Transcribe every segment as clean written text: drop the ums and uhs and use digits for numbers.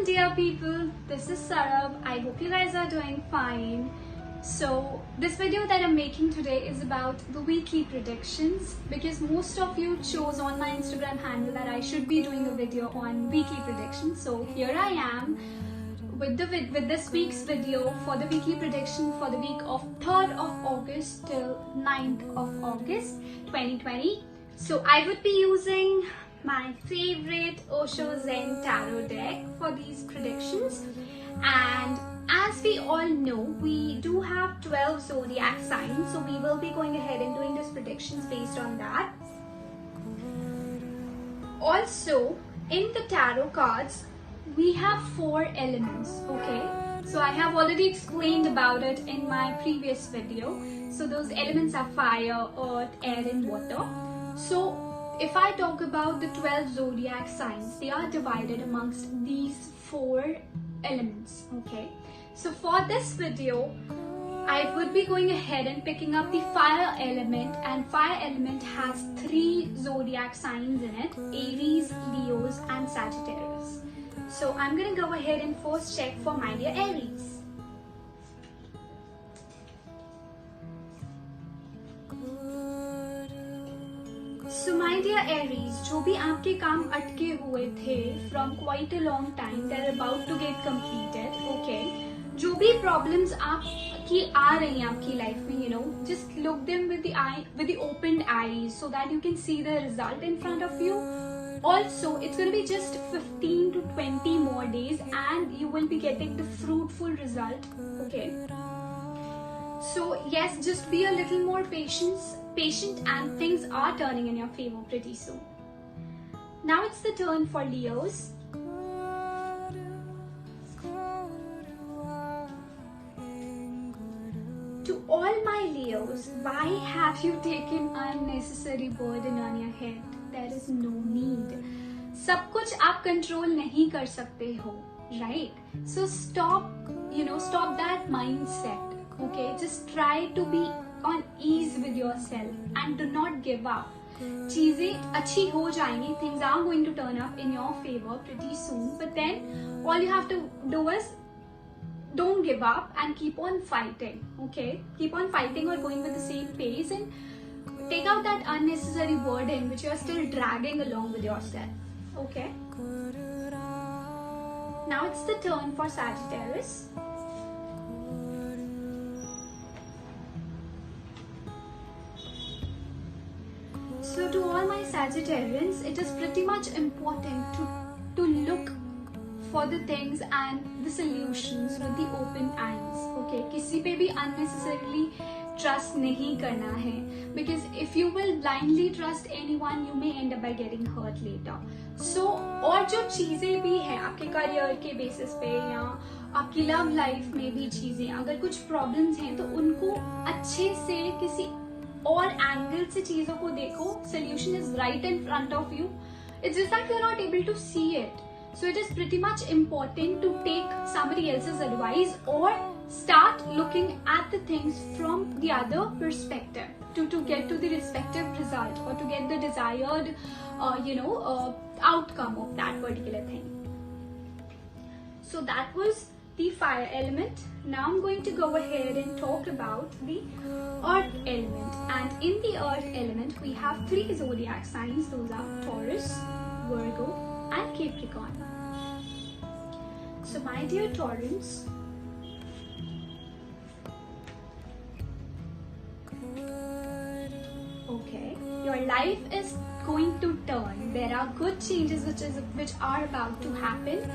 dear people, this is Sarab. I hope you guys are doing fine. So this video that I'm making today is about the weekly predictions because most of you chose on my Instagram handle that I should be doing a video on weekly predictions. So here I am with this week's video for the weekly prediction for the week of 3rd of August till 9th of August 2020. So I would be using my favorite Osho Zen Tarot deck for these predictions, and as we all know, we do have 12 zodiac signs, so we will be going ahead and doing these predictions based on that. Also, in the tarot cards, we have 4 elements, okay? So I have already explained about it in my previous video. So those elements are fire, earth, air and water. So if I talk about the 12 zodiac signs, they are divided amongst these 4 elements, okay? So for this video, I would be going ahead and picking up the fire element, and fire element has 3 zodiac signs in it: Aries, Leos and Sagittarius. So I'm gonna go ahead and first check for my dear Aries. So my dear Aries, जो भी आपके काम अटके हुए थे from quite a long time, they're about to get completed, okay? जो भी problems आपकी आ रही हैं आपकी life में, you know, just look them with the opened eyes so that you can see the result in front of you. Also, it's going to be just 15 to 20 more days and you will be getting the fruitful result, okay? So yes, just be a little more patient and things are turning in your favor pretty soon. Now it's the turn for Leos. To all my Leos, why have you taken unnecessary burden on your head? There is no need. सब कुछ आप control नहीं कर सकते हो, right? So stop that mindset. Okay, just try to be on ease with yourself and do not give up. चीजें अच्छी हो जाएंगी, things are going to turn up in your favor pretty soon, but then all you have to do is don't give up and keep on fighting, okay? Keep on fighting or going with the same pace and take out that unnecessary burden which you are still dragging along with yourself, okay? Now it's the turn for Sagittarius. So to all my Sagittarians, it is pretty much important to look for the things and the solutions with the open eyes, okay? किसी पे भी unnecessarily trust नहीं करना है, because if you will blindly trust anyone, you may end up by getting hurt later. So और जो चीजें भी हैं आपके career के basis पे या आपकी love life में भी चीजें, अगर कुछ problems हैं तो उनको अच्छे से किसी और एंगल से चीजों को देखो. Solution is right in front of you. It's just that you're not able to see it. So it is pretty much important to take somebody else's advice or start looking at the things from the other perspective to get to the respective result or to get the desired outcome of that particular thing. So that was the fire element. Now I'm going to go ahead and talk about the earth element, and in the earth element we have 3 zodiac signs. Those are Taurus, Virgo and Capricorn. So my dear Taurus, okay, your life is going to turn. There are good changes which are about to happen.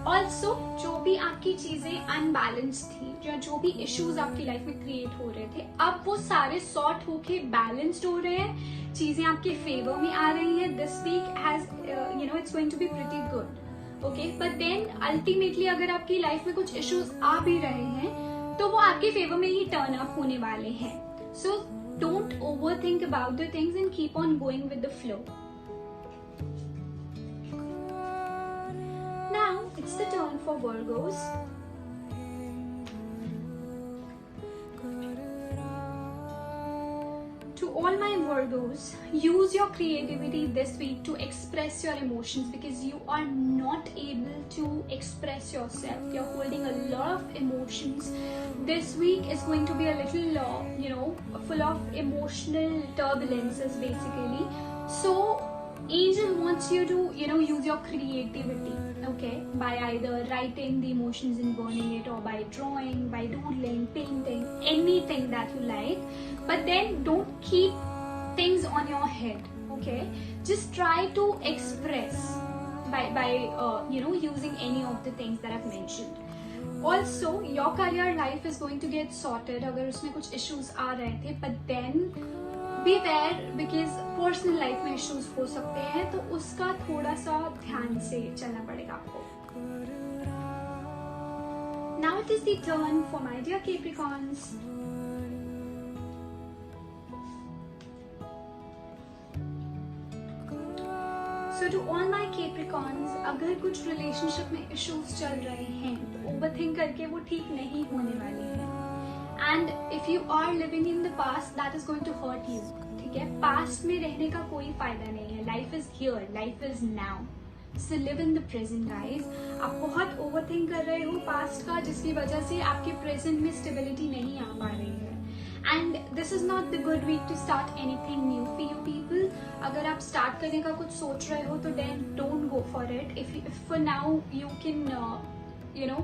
Also, जो भी आपकी चीजें unbalanced थी या जो भी issues आपकी life में create हो रहे थे, अब वो सारे sort होके balanced हो रहे हैं, चीजें आपके favor में आ रही हैं. This week has it's going to be pretty good, okay? But then ultimately अगर आपकी life में कुछ issues आ भी रहे हैं तो वो आपके favor में ही turn up होने वाले हैं. So don't overthink about the things and keep on going with the flow. Now it's the turn for Virgos. To all my Virgos, use your creativity this week to express your emotions, because you are not able to express yourself. You're holding a lot of emotions. This week is going to be a little, full of emotional turbulences basically. So angel wants you to, use your creativity, okay, by either writing the emotions and burning it, or by drawing, by doodling, painting, anything that you like. But then don't keep things on your head, okay? Just try to express by using any of the things that I've mentioned. Also, your career life is going to get sorted अगर उसमें कुछ issues आ रहे थे, but then be aware because personal life में issues हो सकते हैं, तो उसका थोड़ा सा ध्यान से चलना पड़ेगा आपको. Now it is the turn for my dear Capricorns. So to all my Capricorns, अगर कुछ रिलेशनशिप में इश्यूज चल रहे हैं तो ओवरथिंक करके वो ठीक नहीं होने वाले हैं. And if you are living in the past, that is going to hurt you. ठीक है, पास्ट में रहने का कोई फायदा नहीं है. Life is here, life is now. So live in the present, guys. आप बहुत ओवरथिंक कर रहे हो पास्ट का, जिसकी वजह से आपके प्रेजेंट में स्टेबिलिटी नहीं आ पा रही है. And this is not the good week to start anything new for you people. अगर आप स्टार्ट करने का कुछ सोच रहे हो तो then don't go for it. If for now you can,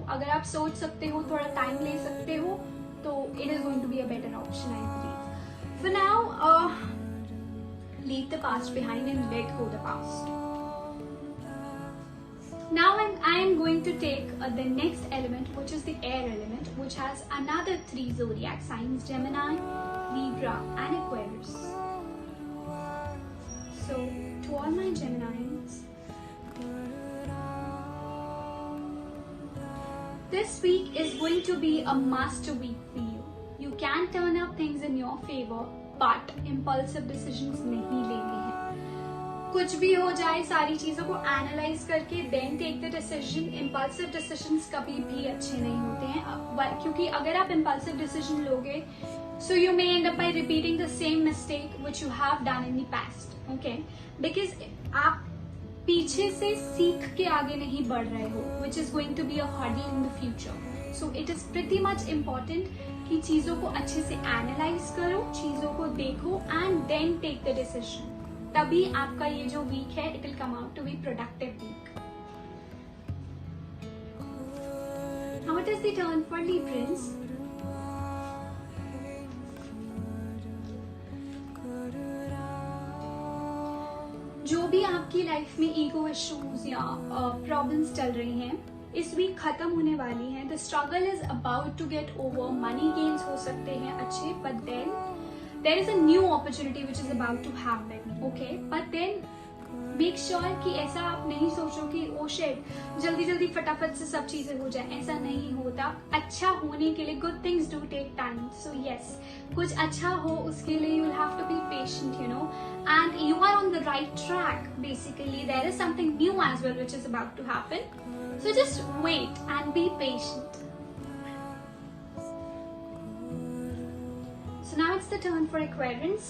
अगर आप सोच सकते हो, थोड़ा टाइम ले सकते हो, तो it is going to be a better option, I believe. For now, leave the past behind and let go the past. Now I am going to take the next element, which is the air element, which has another 3 zodiac signs: Gemini, Libra and Aquarius. So to all my Geminis, this week is going to be a master week for you. You can turn up things in your favor, but impulsive decisions नहीं लेने हैं. कुछ भी हो जाए, सारी चीजों को एनालाइज करके then take the decision. Impulsive decisions कभी भी अच्छे नहीं होते हैं, क्योंकि अगर आप इम्पल्सिव डिसीजन लोगे, so you may and up by repeating the same mistake which you have done in the past, okay, because आप पीछे से सीख के आगे नहीं बढ़ रहे हो, which is going to be a hurdle in the future. So it is pretty much important कि चीजों को अच्छे से एनालाइज करो, चीजों को देखो and then take the decision. तभी आपका ये जो वीक है, it will come out to be productive week. Now it is the turn for Librans. जो भी आपकी लाइफ में ईगो इश्यूज या प्रॉब्लम्स चल रही हैं, इस वीक खत्म होने वाली हैं. The struggle is about to get over. Money gains हो सकते हैं अच्छे, but then there is a new opportunity which is about to happen, okay. But then make sure कि ऐसा आप नहीं सोचो कि ओ शिट, जल्दी जल्दी फटाफट से सब चीजें हो जाए. ऐसा नहीं होता. अच्छा होने के लिए good things do take time. So yes, कुछ अच्छा हो उसके लिए you will have to be patient, and you are on the right track. Basically there is something new as well which is about to happen, so just wait and be patient. So now it's the turn for Aquarians.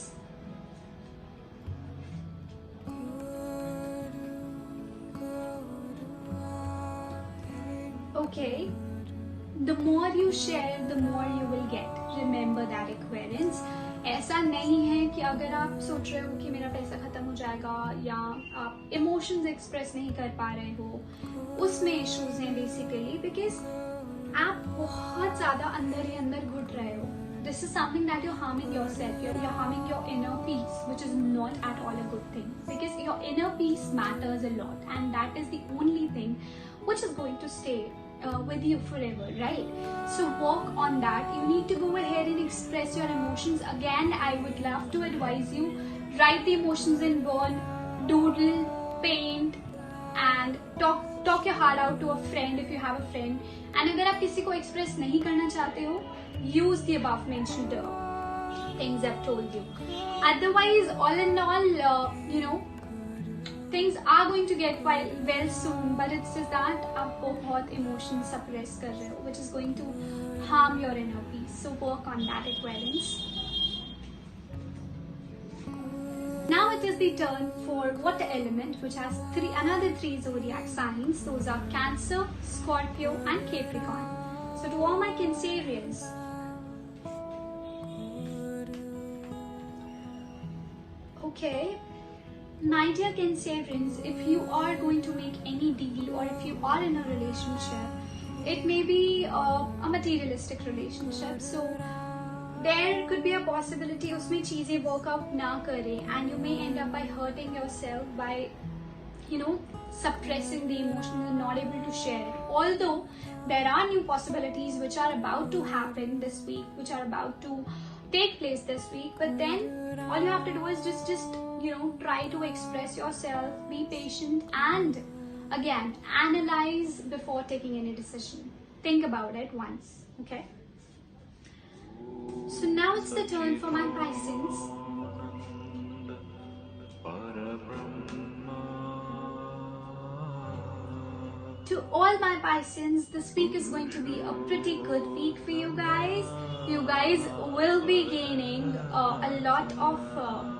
Okay, the more you share, the more you will get. Remember that, Aquarians. ऐसा नहीं है कि अगर आप सोच रहे हो कि मेरा पैसा खत्म हो जाएगा या आप इमोशंस एक्सप्रेस नहीं कर पा रहे हो, उसमें इश्यूज हैं बेसिकली, बिकॉज आप बहुत ज्यादा अंदर ही अंदर घुट रहे हो. This is something that you're harming yourself. You're harming your inner peace, which is not at all a good thing, because your inner peace matters a lot, and that is the only thing which is going to stay with you forever, right? So work on that. You need to go ahead and express your emotions. Again, I would love to advise you, write the emotions in burn, doodle, paint, and talk your heart out to a friend if you have a friend. And अगर आप किसी को express नहीं करना चाहते हो, use the above mentioned things I've told you. Otherwise, all in all, things are going to get well soon, but it's just that आप बहुत emotions suppress कर रहे हो, which is going to harm your inner peace. So work on that, Aquarians. it is the turn for water element, which has another three zodiac signs. Those are Cancer, Scorpio and Capricorn. So to all my Cancerians, okay, my dear Cancerians, if you are going to make any deal or if you are in a relationship, it may be a materialistic relationship. So there could be a possibility उसमें चीजें work out ना करें, and you may end up by hurting yourself by, suppressing the emotion and not able to share it. Although there are new possibilities which are about to happen this week, which are about to take place this week, but then all you have to do is just try to express yourself, be patient, and again analyze before taking any decision. Think about it once, okay? So now it's the turn for my Pisces. To all my Pisces, this week is going to be a pretty good week for you guys. You guys will be gaining a lot of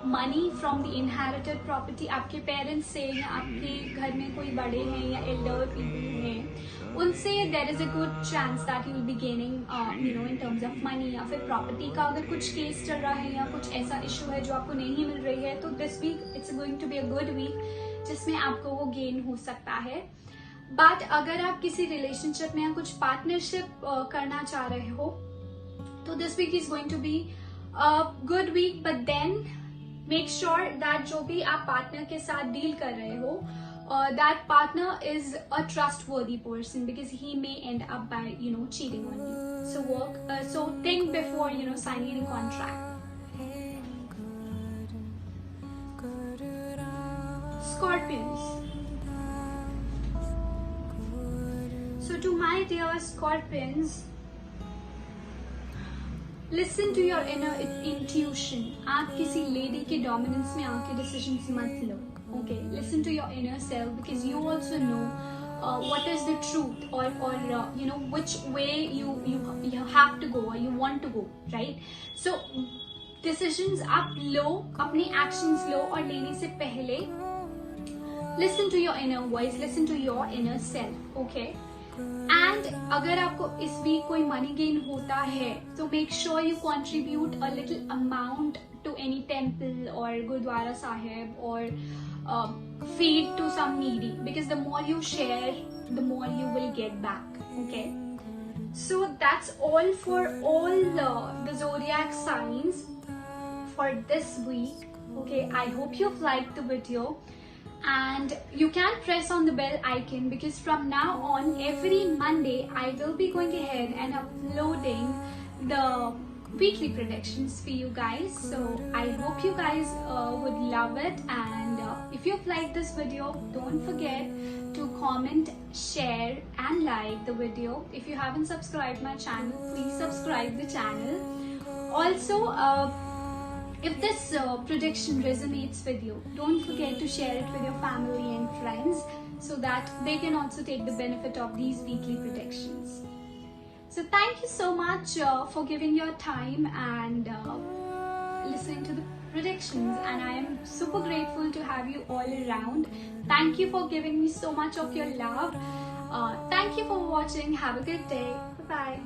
money from the inherited property. आपके parents से या आपके घर में कोई बड़े हैं या elder people हैं, उनसे there is a good chance that you will be gaining in terms of money. या फिर property का अगर कुछ case चल रहा है या कुछ ऐसा issue है जो आपको नहीं मिल रही है, तो this week it's going to be a good week जिसमें आपको वो gain हो सकता है. बट अगर आप किसी रिलेशनशिप में या कुछ पार्टनरशिप करना चाह रहे हो, तो this week is going to be a good week, but then make sure that जो भी आप पार्टनर के साथ डील कर रहे हो, that partner is a trustworthy person, because he may and up by cheating on you. So think before signing any contract. Scorpions. So to my dear Scorpions, listen to your inner intuition. आप किसी lady के dominance में आके decisions मत लो. Okay, listen to your inner self, because you also know what is the truth, or which way you have to go or you want to go, right? So decisions आप लो, अपने actions लो, और लेने से पहले listen to your inner voice, listen to your inner self, okay? And अगर आपको इस week कोई मनी गेन होता है, तो make sure you contribute a little amount to any temple और गुरुद्वारा साहिब, और feed to some needy, because the more you share the more you will get back. Okay, so that's all for all the zodiac signs for this week. Okay, I hope you've liked the video. And you can press on the bell icon, because from now on every Monday I will be going ahead and uploading the weekly predictions for you guys. So I hope you guys would love it, and if you've liked this video, don't forget to comment, share and like the video. If you haven't subscribed my channel, please subscribe the channel. Also, if this prediction resonates with you, don't forget to share it with your family and friends, so that they can also take the benefit of these weekly predictions. So thank you so much for giving your time and listening to the predictions, and I am super grateful to have you all around. Thank you for giving me so much of your love. Thank you for watching. Have a good day. Bye bye.